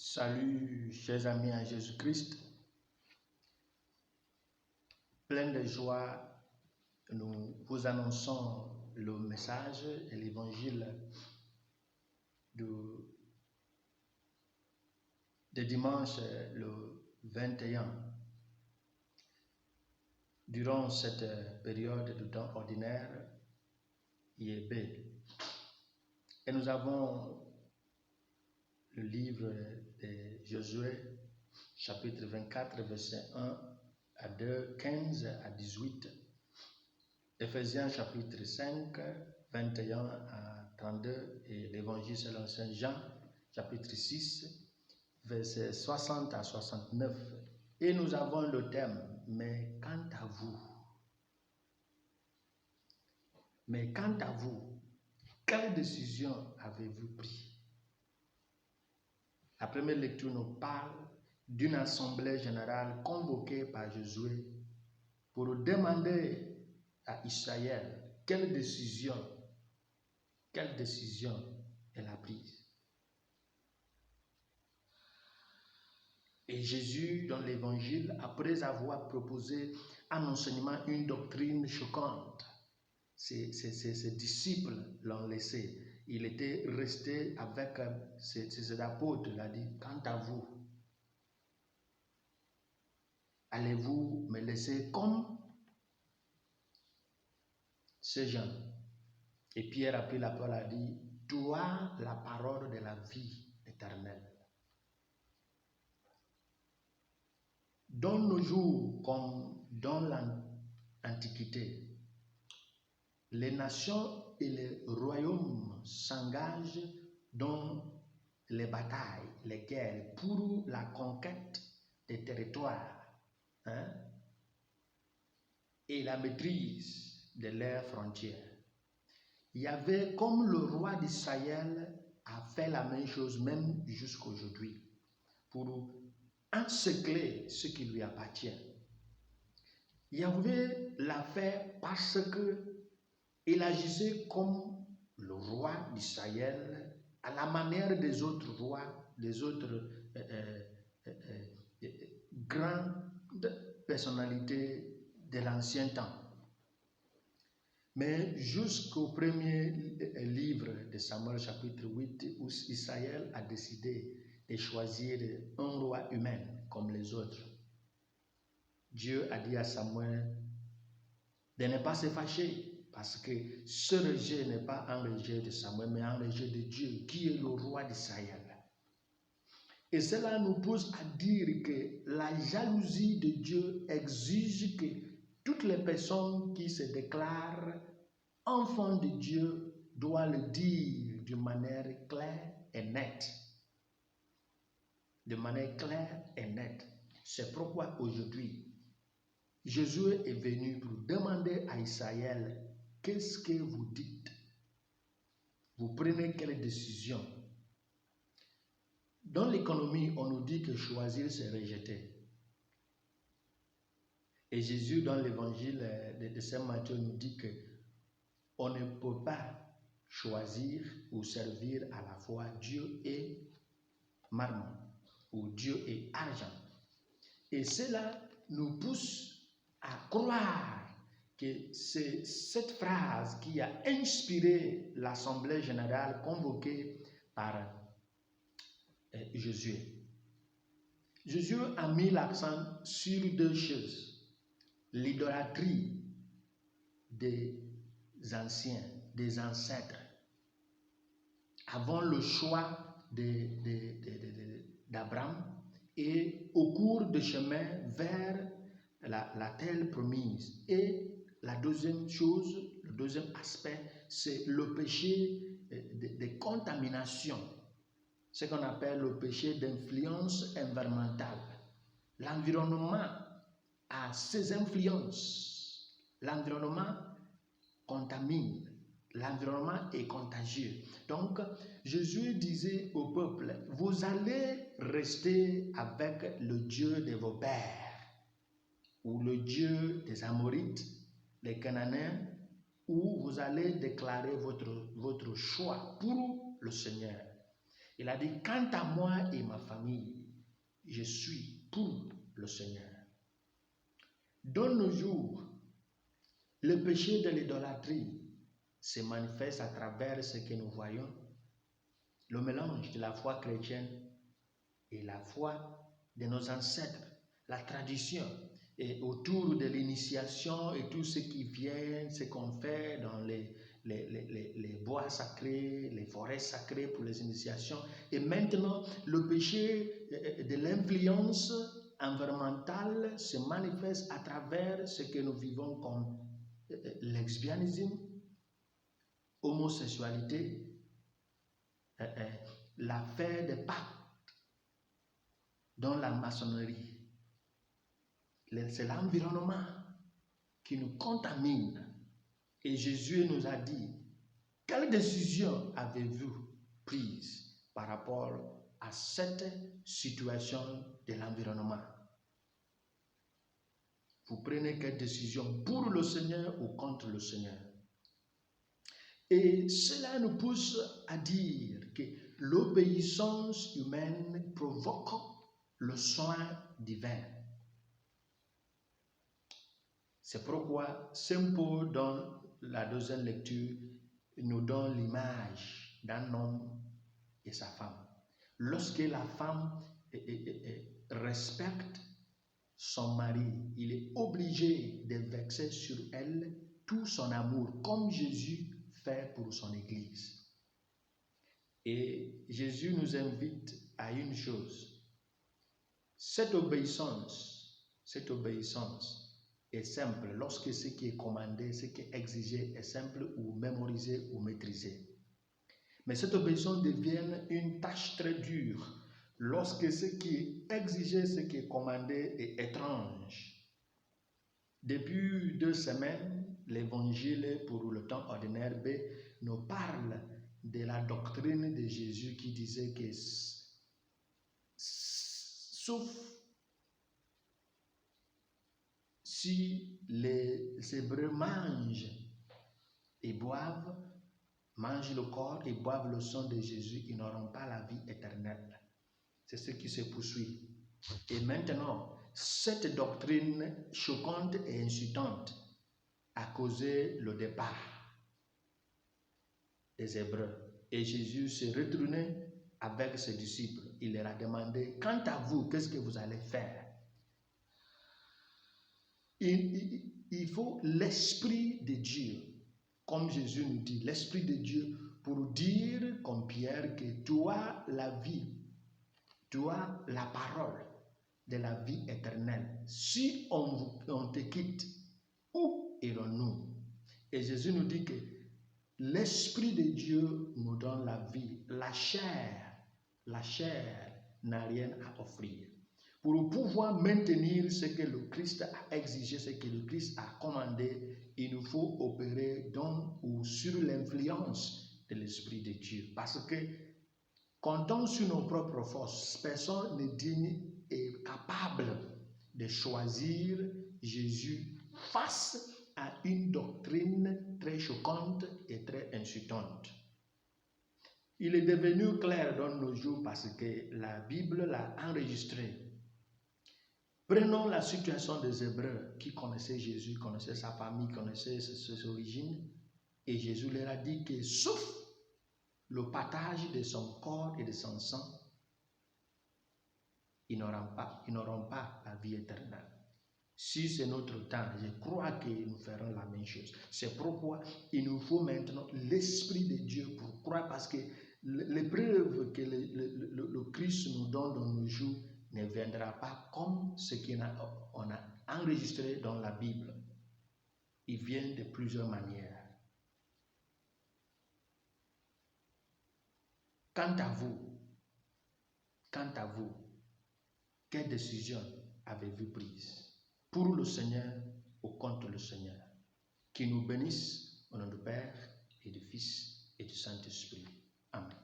Salut, chers amis en Jésus-Christ. Plein de joie, nous vous annonçons le message et l'évangile de dimanche le 21. Durant cette période de temps ordinaire, IEB. Et nous avons le livre de Josué, chapitre 24, verset 1 à 2, 15 à 18. Éphésiens, chapitre 5, 21 à 32. Et l'évangile selon Saint Jean, chapitre 6, verset 60 à 69. Et nous avons le thème, mais quant à vous? Mais quant à vous, quelle décision avez-vous prise? La première lecture nous parle d'une assemblée générale convoquée par Josué pour demander à Israël quelle décision elle a prise. Et Jésus, dans l'évangile, après avoir proposé un enseignement, une doctrine choquante, ses disciples l'ont laissé. Il était resté avec ses apôtres. Il a dit, quant à vous, allez-vous me laisser comme ces gens? Et Pierre a pris la parole et a dit, tu as la parole de la vie éternelle. Dans nos jours, comme dans l'Antiquité, les nations et les royaumes s'engagent dans les batailles, les guerres pour la conquête des territoires et la maîtrise de leurs frontières. Il y avait, comme le roi d'Israël a fait la même chose même jusqu'à aujourd'hui, pour encercler ce qui lui appartient. Yahvé l'a fait parce qu'il agissait comme le roi d'Israël à la manière des autres rois, des autres grandes personnalités de l'ancien temps. Mais jusqu'au premier livre de Samuel chapitre 8, où Israël a décidé de choisir un roi humain comme les autres, Dieu a dit à Samuel de ne pas se fâcher, parce que ce rejet n'est pas un rejet de Samuel, mais un rejet de Dieu, qui est le roi d'Israël. Et cela nous pousse à dire que la jalousie de Dieu exige que toutes les personnes qui se déclarent enfants de Dieu doivent le dire de manière claire et nette. De manière claire et nette. C'est pourquoi aujourd'hui, Jésus est venu pour demander à Israël, qu'est-ce que vous dites? Vous prenez quelle décision? Dans l'économie, on nous dit que choisir, c'est rejeter. Et Jésus, dans l'évangile de Saint Matthieu, nous dit que on ne peut pas choisir ou servir à la fois Dieu et mammon, ou Dieu et argent. Et cela nous pousse à croire que c'est cette phrase qui a inspiré l'Assemblée générale convoquée par Jésus. Jésus a mis l'accent sur deux choses. L'idolâtrie des anciens, des ancêtres, avant le choix d'Abraham et au cours du chemin vers la terre promise. Et la deuxième chose, le deuxième aspect, c'est le péché de contamination, ce qu'on appelle le péché d'influence environnementale. L'environnement a ses influences. L'environnement contamine. L'environnement est contagieux. Donc, Jésus disait au peuple, vous allez rester avec le Dieu de vos pères, ou le Dieu des Amorites, des Cananéens, ou vous allez déclarer votre choix pour le Seigneur. Il a dit, quant à moi et ma famille, je suis pour le Seigneur. Dans nos jours, le péché de l'idolâtrie se manifeste à travers ce que nous voyons, le mélange de la foi chrétienne et la foi de nos ancêtres, la tradition, et autour de l'initiation et tout ce qui vient, ce qu'on fait dans les bois sacrés, les forêts sacrées pour les initiations. Et maintenant, le péché de l'influence environnementale se manifeste à travers ce que nous vivons comme lesbianisme, homosexualité, l'affaire des pactes dans la maçonnerie. C'est l'environnement qui nous contamine. Et Jésus nous a dit, quelle décision avez-vous prise par rapport à cette situation de l'environnement? Vous prenez quelle décision pour le Seigneur ou contre le Seigneur? Et cela nous pousse à dire que l'obéissance humaine provoque le soin divin. C'est pourquoi Saint Paul, dans la deuxième lecture, nous donne l'image d'un homme et sa femme. Lorsque la femme respecte son mari, il est obligé de verser sur elle tout son amour, comme Jésus fait pour son Église. Et Jésus nous invite à une chose. Cette obéissance est simple lorsque ce qui est commandé, ce qui est exigé est simple ou mémorisé ou maîtrisé. Mais cette obéissance devient une tâche très dure lorsque ce qui est exigé, ce qui est commandé est étrange. Depuis 2 semaines, l'Évangile pour le temps ordinaire B nous parle de la doctrine de Jésus qui disait que sauf si les Hébreux mangent et boivent, mangent le corps et boivent le sang de Jésus, ils n'auront pas la vie éternelle. C'est ce qui se poursuit. Et maintenant, cette doctrine choquante et insultante a causé le départ des Hébreux. Et Jésus s'est retourné avec ses disciples. Il leur a demandé, quant à vous, qu'est-ce que vous allez faire? Il faut l'Esprit de Dieu, comme Jésus nous dit, l'Esprit de Dieu, pour dire comme Pierre que toi, la vie, toi, la parole de la vie éternelle. Si on te quitte, où irons-nous? Et Jésus nous dit que l'Esprit de Dieu nous donne la vie. La chair n'a rien à offrir. Pour pouvoir maintenir ce que le Christ a exigé, ce que le Christ a commandé, il nous faut opérer dans ou sur l'influence de l'Esprit de Dieu. Parce que, comptant sur nos propres forces, personne n'est digne et capable de choisir Jésus face à une doctrine très choquante et très insultante. Il est devenu clair dans nos jours parce que la Bible l'a enregistré. Prenons la situation des Hébreux qui connaissaient Jésus, connaissaient sa famille, connaissaient ses origines. Et Jésus leur a dit que sauf le partage de son corps et de son sang, ils n'auront pas la vie éternelle. Si c'est notre temps, je crois que nous ferons la même chose. C'est pourquoi il nous faut maintenant l'Esprit de Dieu pour croire, parce que l'épreuve que le Christ nous donne dans nos jours ne viendra pas comme ce qu'on a enregistré dans la Bible. Il vient de plusieurs manières. Quant à vous, quelle décision avez-vous prise? Pour le Seigneur ou contre le Seigneur? Qui nous bénisse au nom du Père et du Fils et du Saint-Esprit. Amen.